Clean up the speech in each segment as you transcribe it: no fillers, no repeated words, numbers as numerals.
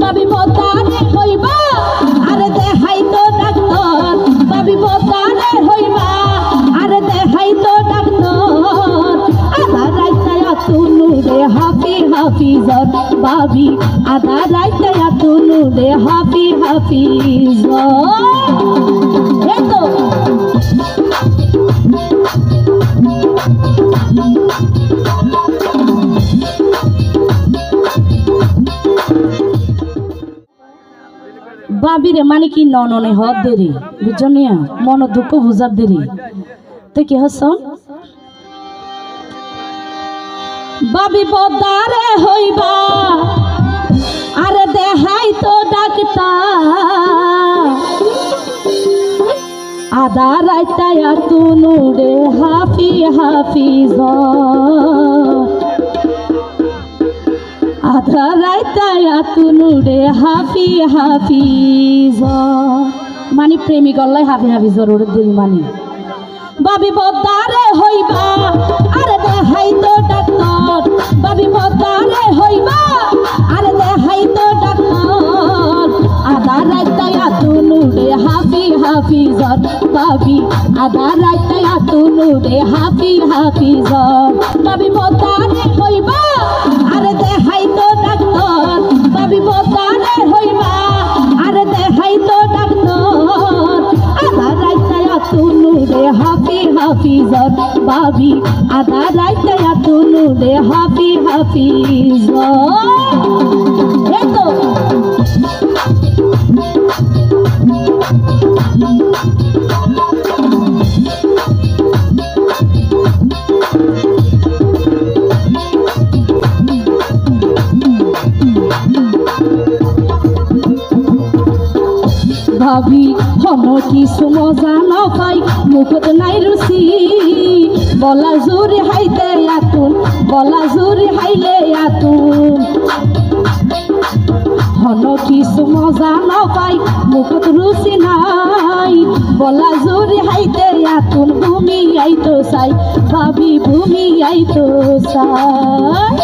বাবি বদারে হইবা আরে দেখাই তো ডাক্তার বাবি বদারে হইবা আরে দেখাই তো ডাক্তার আধা রাইতে তুনু রে হাফি হাফিজর বাবি আধা রাইতে তুনু রে হাফি হাফিজর এই তো বাবিরে মানে কি নননে হদ দেরি বুঝছো নিয়া মন দুঃখ বুঝার দেরি তো কি হস বাবি বদারে হইবা আরে দেখাই তো ডাক্তার আধা রাইতায়া তুনু রে হাফি হাফিজ আধা রাইতায়া তুনু রে হাফি হাফিজ মানে প্রেমিক অল্লাই হাফি হাফিজর ওর দেরি মানে বাবি বদারে হইবা আরে দেখাই তো ডাক্তার বাবি বদারে হইবা আরে দেখাই তো ডাক্তার আধা রাইতায়া তুনু রে হাফি হাফিজর বাবি আধা রাইতায়া তুনু রে হাফি হাফিজর বাবি বদারে হইবা আরে দেখাই তো ডাক্তার বাবি বদারে হইবা আরে দেখাই তো ডাক্তার আধা রাইতায়া তুনু রে হাফি হাফিজর বাবি আধা রাইতায়া তুনু রে হাফি হাফিজর এই তো ভাবি হন কিছু মজা না পাই মুখত নাই রুচি বলা জোরে হাইতে আতুন বলা জোরে হাইলে আতুন হন কিছু মজা না পাই মুখত রুচি নাই বলা জোরে হাইতে আতুন ভূমি আইতো চাই ভাবি ভূমি আইতো চাই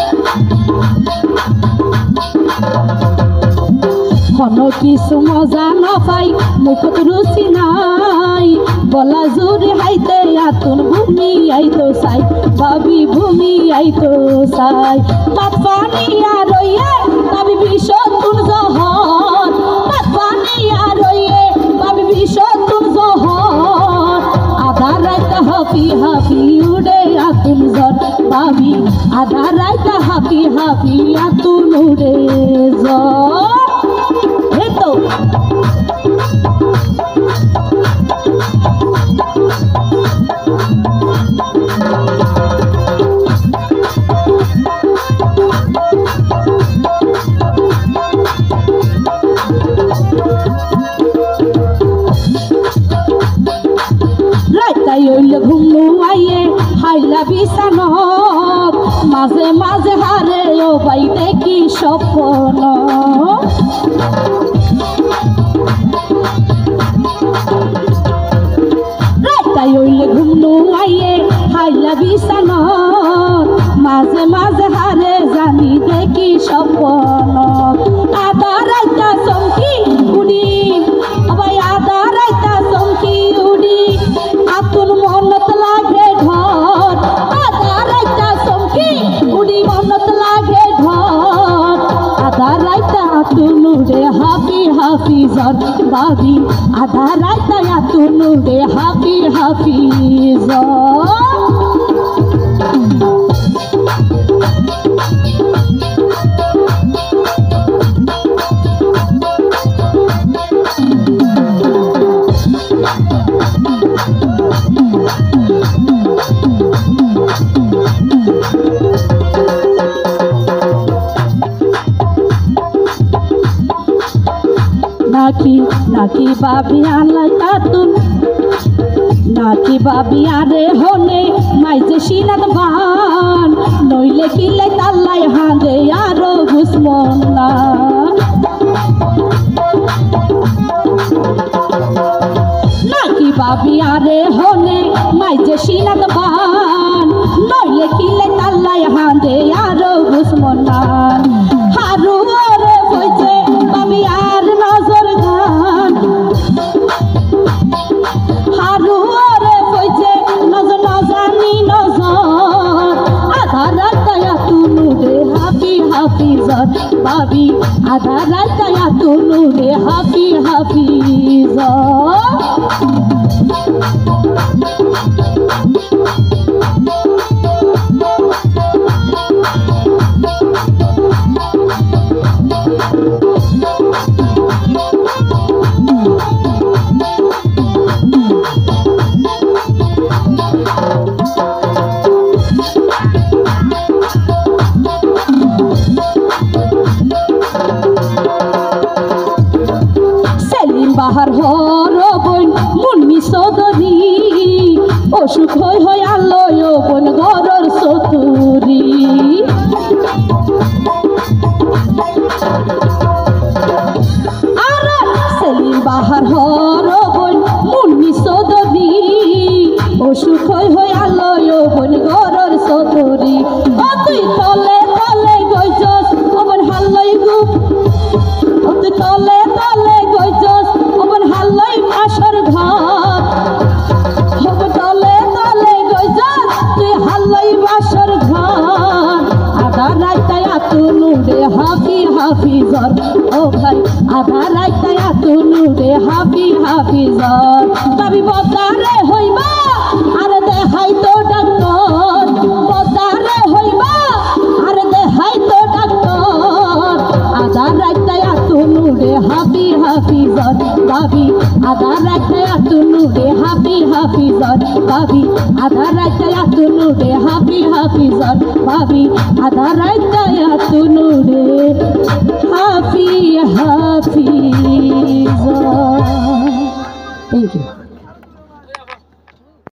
হন কিছু মজা না পাই মুখত রুচি নাই বলা জোরে হাইতে আতুন ভূমি আইতো চাই ভাবি ভূমি আইতো চাই পাত পানি আর ভাবি বিষ তুন জহর পাত পানি আর ভাবি বিষ তুন জহর আধা রাইতে হাফি হাফি উড়ে আতুন জ্বর ভাবি আধা রাইতে হাফি হাফি আতুন উড়ে জ্বর রাইতাই হইলে ঘুমলু আইয়ে হাইলা বিছানত মাঝে মাঝে হারে ও বাই দেখি স্বপ্ন রাইতাই হইলে ঘুমলু আইয়ে হাইলা বিছানত মাঝে মাঝে হারে জানি দেখি স্বপ্ন আধা রাইতা চমকি উড়ি ভাই আধা রাইতা চমকি উড়ি আতুন মনত লাগে ঢর আধা রাইতা চমকি উড়ি মনত লাগে ঢর আধা রাইতা তুনু রে হাফি হাফিজর বাবি আধা রাইতা তুনু রে হাফি হাফিজর নাকি নাকি বাবি আলাই তাতুন নাকি বাবি আরে হনে মাইজে সিনাত বান নইলে কিলে তাল্লাই হাঁদে আরো বুঝমন না নাকি বাবি আরে হনে মাইজে সিনাত বান নইলে কিলে তাল্লাই হাঁদে আরো বুঝমন না হারু রে বইছে আধা রাইতায় তুনুরে হাফি হাফিজ বাহার হর বন মুন্নি সদরি অসুখ হয় আলোয় বন গরর সতুরি আর সেলিম বাহার হর বন মুন্নি সদরি অসুখ হয় আলোয় বন গরর সতুরি অতি তলে তলে গইজস অবন হালই গু অতি তলে তলে গইজস অবন হালই আসর ঘর হব তলে তলে গইজস তুই হালই আসর ঘর আধা রাইতায় তুনুরে হাফি হাফিজর ও ভাই আধা রাইতায় তুনুরে হাফি হাফিজর ভাবি বদারে হইবা আর দেখাই তো ডাক্তার বদারে হইবা আর দেখাই তো ডাক্তার আধা রাইতায় তুনুরে হাফি হাফিজর ভাবি আধা রাইতায় তুনুরে হাফি হাফিজর ভাবি আধা রাইতায় তুনুরে হাফি হাফিজর ভাবি আধা রাইতায় তুনুরে হাফি হাফিজর। Thank you.